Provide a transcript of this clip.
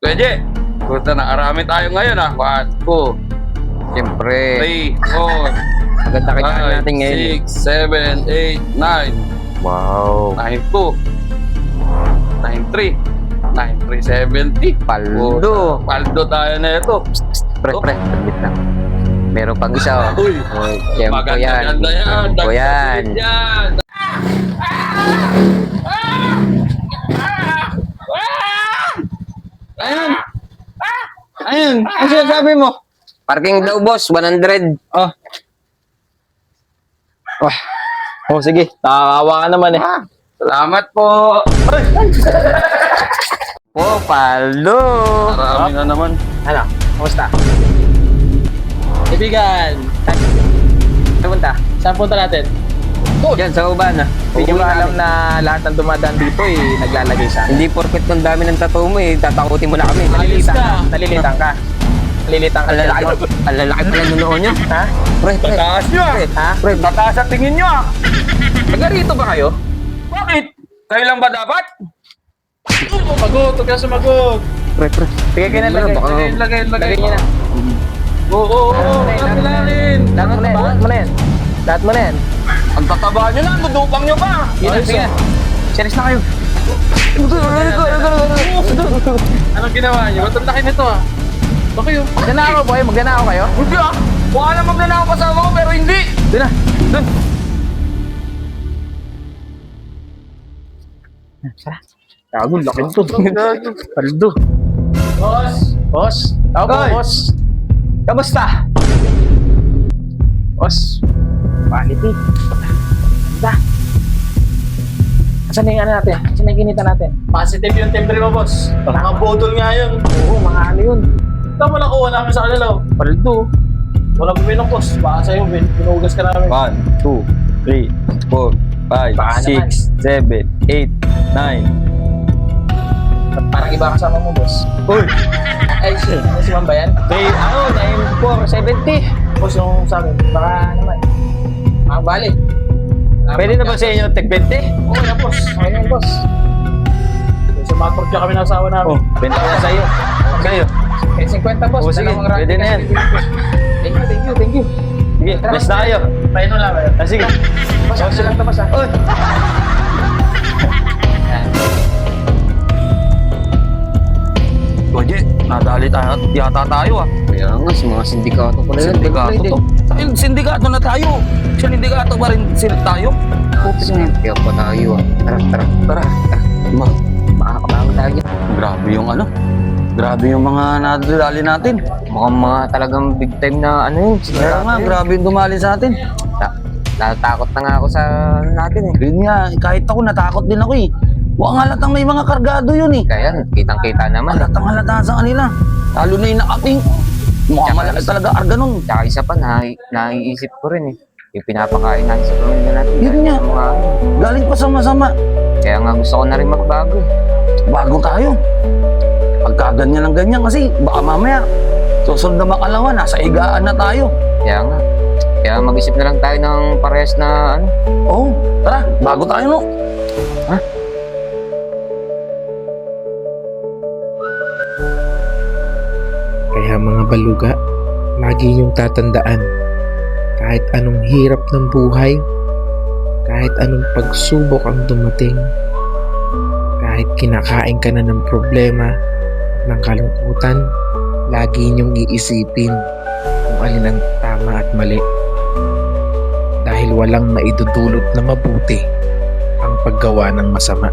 Pwede. Puta na, arami tayo ngayon 1, 2, Siyempre, 3, 4, maganda kitaan 5, natin ngayon. 6, 7, 8, 9, Wow. 9, 2, 9, 3, 9, 3, 70. Paldo. Paldo tayo na ito. Pre, sabit lang. Meron pang isa, oh. Uy, Siyempre yan. maganda yan. Siyempre yan. Yan. Ayun. Ayun. Ano sinasabi mo? Parking daw, boss. 100. Oh. Wah. Oh, sige. Nakakawa ka naman eh. Salamat po. Oh, paldo. Marami na naman. Ano? Kumusta? Kaibigan, Saan punta? saan punta natin? Diyan, sa Ubana. Hindi mo alam na lahat ng dumadaan dito naglalagay sa akin. Hindi porket ng dami ng tattoo mo eh. Tatakutin mo na kami. Nalilitang ka. Nalilitang ka. Nalilitang ka. Ang lalaki pala ng noo nyo. Ha? Pre, pre. Taas nyo ah. Ha? Pre, Tataas sa tingin nyo ah. Taga rito ba kayo? Bakit? Kayo lang ba dapat? Sumagot. Huwag ka sumagot. pre. Sige, kayo na lagay. Lagay. Lagay niya na. Oo. Kapilarin. Lahat mo na yan. Lahat mo na yan. Lahat mo na yan. Ang tataba nyo na. Dudupang nyo pa. Yun na, sige. Series na kayo. Anong ginawa nyo? Ba't ang laki nito ah? Okay yun. Magnanakaw po kayo. Magnanakaw kayo. Hindi ah. Mukha na magnanakaw kasama ko pero hindi. Doon na. Doon. Sara. Gago, laki nito. Paldo. Boss. Boss. Tao po, Hoy. boss. Kamusta? Boss. Quality. Ganda. Asan na yung ano natin? Asan na yung kinita natin? Positive yung timbre mo, boss. Nakabodol nga yun. Oo, mga ano yun. Ito mo nakuha namin sa kanila. Paldo. Wala buminom, boss. Baka sa'yo, binugas ka namin. 1, 2, 3, 4, 5, Baka 6, 7, 8, 9. Parang iba kasama mo, boss. Uy. Ay, si Ma'am ba yan? 9470. Boss, yung sa akin. Baka naman. Bali. Pwede na ba sa inyo, tek 20? Okay na, boss. Okay na, boss. Sa matro kami ng asawa namin. Benta ko na sa'yo. Sa'yo. Eh, 50, boss. Oh, sige. Dalawang rati Pwede na kasi yan. bibili ko. Thank you. Sige, bless na kayo. Paino lang ba yun? Sige. Boss, ako lang tapos ah. Uy. Oye, nadali tayo, yata tayo ah. Kaya nga, sa mga sindikato pala yan. Sindikato to. Tayo, sindikato na tayo. Sindikato pa rin sila tayo. Kaya pa tayo ah. Tara. Makakabangon tayo dyan. Grabe yung ano. Grabe yung mga nadali natin. Mukhang mga talagang big time na ano yun. Kaya nga, grabe yung dumali sa atin. Natatakot na nga ako sa ano natin eh. Yun nga, kahit ako natakot din ako eh. Mukhang halatang may mga kargado yun eh. Kaya kitang-kita naman. Halatang halata sa kanila. Lalo na yung nakating. Mukhang malaki talaga arga nun. Tsaka isa pa, naiisip ko rin eh. Yung pinapakain natin sa pamilya natin. Yun nga. Mga, Galing pa sa masama. kaya nga gusto ko na rin magbago eh. Bago tayo. Pagka ganyan ng ganyan kasi baka mamaya susunod na makalawa, nasa higaan na tayo. Kaya nga. Kaya mag-isip na lang tayo ng parehas na ano. Oo, tara, bago tayo no. Kaya mga baluga, lagi niyong tatandaan, kahit anong hirap ng buhay, kahit anong pagsubok ang dumating, kahit kinakain ka na ng problema at ng kalungkutan, lagi niyong iisipin kung alin ang tama at mali. Dahil walang maidudulot na mabuti ang paggawa ng masama.